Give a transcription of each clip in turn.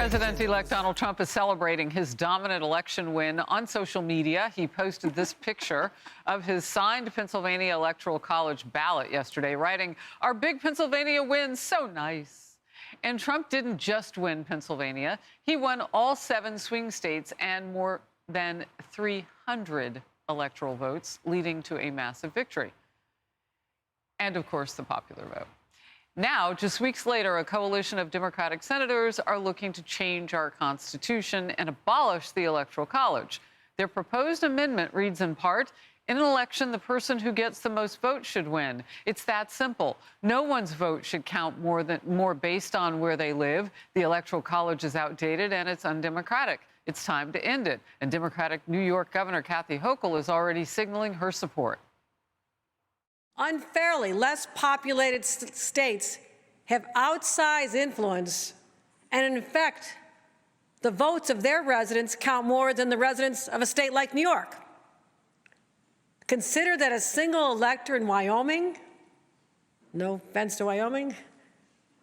President-elect Donald Trump is celebrating his dominant election win on social media. He posted this picture of his signed Pennsylvania Electoral College ballot yesterday, writing, "Our big Pennsylvania win, so nice." And Trump didn't just win Pennsylvania. He won all 7 swing states and more than 300 electoral votes, leading to a massive victory. And, of course, the popular vote. Now, just weeks later, a coalition of Democratic senators are looking to change our Constitution and abolish the Electoral College. Their proposed amendment reads in part, "In an election, the person who gets the most votes should win. It's that simple. No one's vote should count more based on where they live. The Electoral College is outdated and it's undemocratic. It's time to end it." And Democratic New York Governor Kathy Hochul is already signaling her support. Unfairly less populated states have outsized influence, and in effect, the votes of their residents count more than the residents of a state like New York. Consider that a single elector in Wyoming, no offense to Wyoming,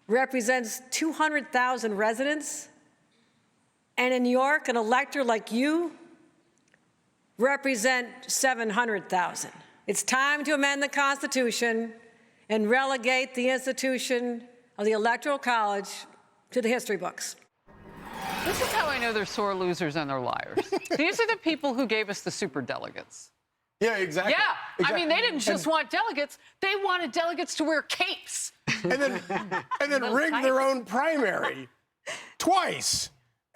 represents 200,000 residents, and in New York, an elector like you represent 700,000. It's time to amend the Constitution and relegate the institution of the Electoral College to the history books. This is how I know they're sore losers and they're liars. These are the people who gave us the superdelegates. Yeah, exactly. Yeah, exactly. I mean, they didn't just want delegates. They wanted delegates to wear capes. And then rig their own primary twice.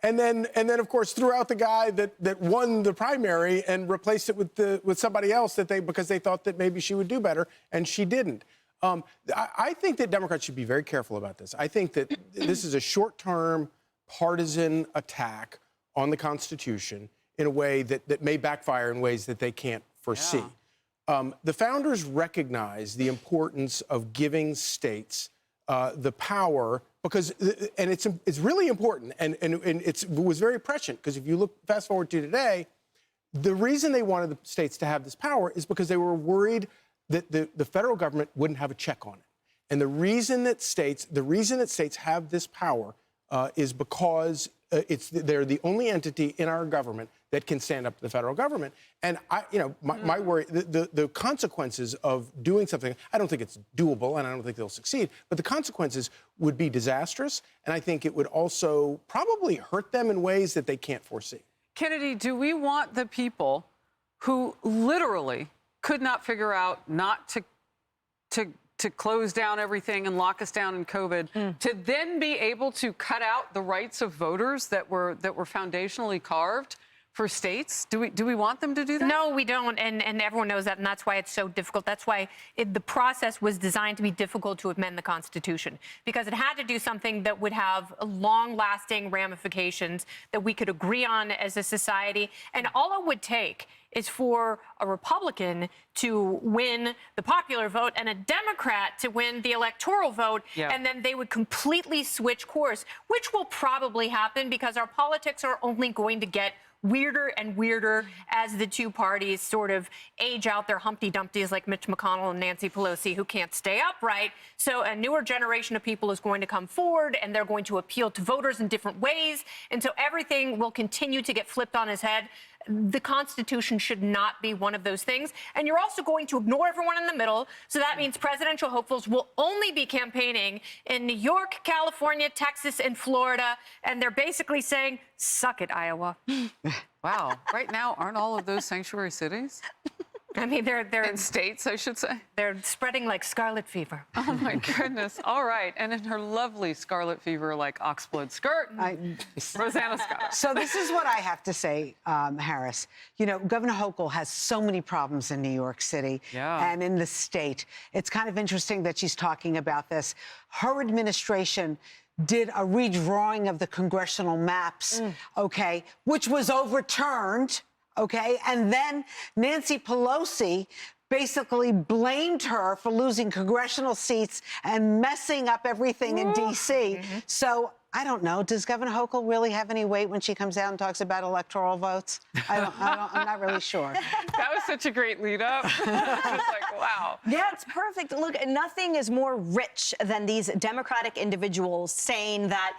And then, of course, threw out the guy that won the primary and replaced it with somebody else because they thought that maybe she would do better, and she didn't. I think that Democrats should be very careful about this. I think that this is a short-term partisan attack on the Constitution in a way that may backfire in ways that they can't foresee. Yeah. The founders recognized the importance of giving states the power, because it's really important, and it was very prescient, because if you fast forward to today, the reason they wanted the states to have this power is because they were worried that the federal government wouldn't have a check on it. And the reason that states have this power is because they're the only entity in our government that can stand up to the federal government. And my worry, the consequences of doing something, I don't think it's doable, and I don't think they'll succeed, but the consequences would be disastrous, and I think it would also probably hurt them in ways that they can't foresee. Kennedy, do we want the people who literally could not figure out not to close down everything and lock us down in COVID, to then be able to cut out the rights of voters that were foundationally carved for states? Do we want them to do that? No, we don't, and everyone knows that, and that's why it's so difficult. That's why the process was designed to be difficult to amend the Constitution, because it had to do something that would have long-lasting ramifications that we could agree on as a society, and all it would take is for a Republican to win the popular vote and a Democrat to win the electoral vote, and then they would completely switch course, which will probably happen because our politics are only going to get weirder and weirder as the two parties sort of age out their Humpty Dumptys like Mitch McConnell and Nancy Pelosi, who can't stay upright. So a newer generation of people is going to come forward, and they're going to appeal to voters in different ways. And so everything will continue to get flipped on its head. The Constitution should not be one of those things. And you're also going to ignore everyone in the middle. So that means presidential hopefuls will only be campaigning in New York, California, Texas, and Florida. And they're basically saying, suck it, Iowa. Wow. Right now, aren't all of those sanctuary cities? I mean, they're in states, I should say. They're spreading like scarlet fever. Oh, my goodness. All right. And in her lovely scarlet fever, like oxblood skirt, Rosanna Scott. So this is what I have to say, Harris. You know, Governor Hochul has so many problems in New York City and in the state. It's kind of interesting that she's talking about this. Her administration did a redrawing of the congressional maps, which was overturned. And then Nancy Pelosi basically blamed her for losing congressional seats and messing up everything in D.C. So I don't know. Does Governor Hochul really have any weight when she comes out and talks about electoral votes? I'm not really sure. That was such a great lead up. Just like, wow. Yeah, it's perfect. Look, nothing is more rich than these Democratic individuals saying that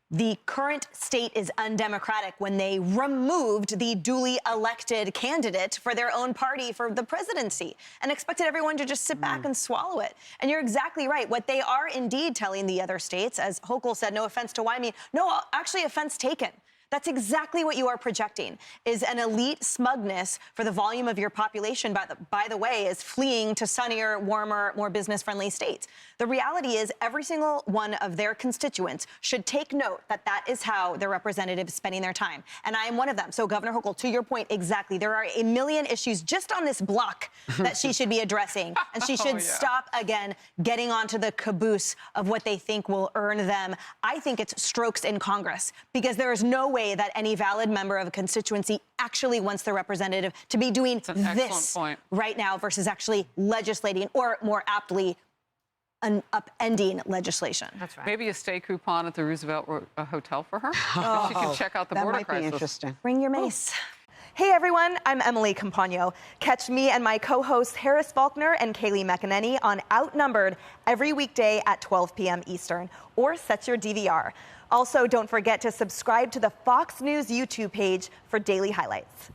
the current state is undemocratic when they removed the duly elected candidate for their own party for the presidency and expected everyone to just sit back and swallow it. And you're exactly right. What they are indeed telling the other states, as Hochul said, no offense to Wyoming, no, actually offense taken. That's exactly what you are projecting, is an elite smugness for the volume of your population, by the way, is fleeing to sunnier, warmer, more business-friendly states. The reality is every single one of their constituents should take note that that is how their representatives spending their time. And I am one of them. So, Governor Hochul, to your point, exactly. There are a million issues just on this block that she should be addressing. And she should stop, again, getting onto the caboose of what they think will earn them. I think it's strokes in Congress, because there is no way that any valid member of a constituency actually wants their representative to be doing this right now versus actually legislating, or more aptly, upending legislation. That's right. Maybe a stay coupon at the Roosevelt Hotel for her. She can check out the that border might crisis. be interesting. Bring your mace. Hey everyone, I'm Emily Campagno. Catch me and my co-hosts Harris Faulkner and Kaylee McEnany on Outnumbered every weekday at 12 p.m. Eastern, or set your DVR. Also, don't forget to subscribe to the Fox News YouTube page for daily highlights.